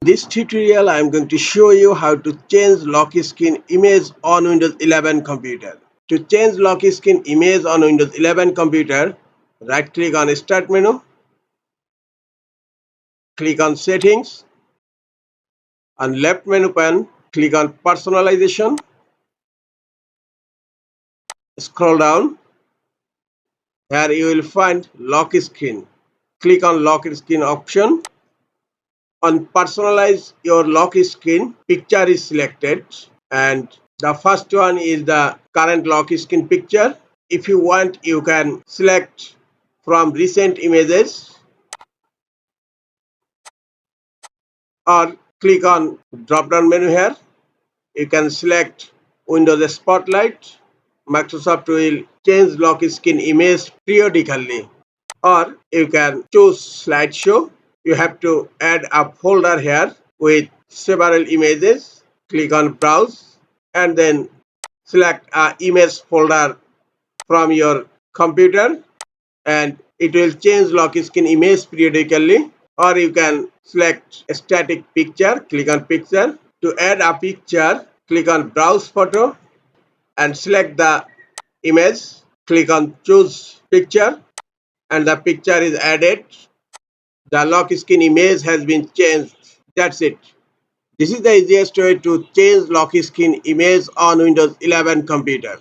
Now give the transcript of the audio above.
This tutorial I am going to show you how to change lock screen image on Windows 11 computer. To change lock screen image on Windows 11 computer, right click on Start menu, click on Settings, on left menu pane click on Personalization, scroll down, here you will find lock screen. Click on lock screen option. On personalize your lock screen, picture is selected and the first one is the current lock screen picture. If you want, you can select from recent images or click on drop down menu here. You can select Windows Spotlight. Microsoft will change lock screen image periodically, or you can choose slideshow. You have to add a folder here with several images. Click on browse and then select a image folder from your computer and it will change lock screen image periodically, or you can select a static picture. Click on picture. To add a picture, click on browse photo and select the image. Click on choose picture and the picture is added. The lock screen image has been changed. That's it. This is the easiest way to change lock screen image on Windows 11 computer.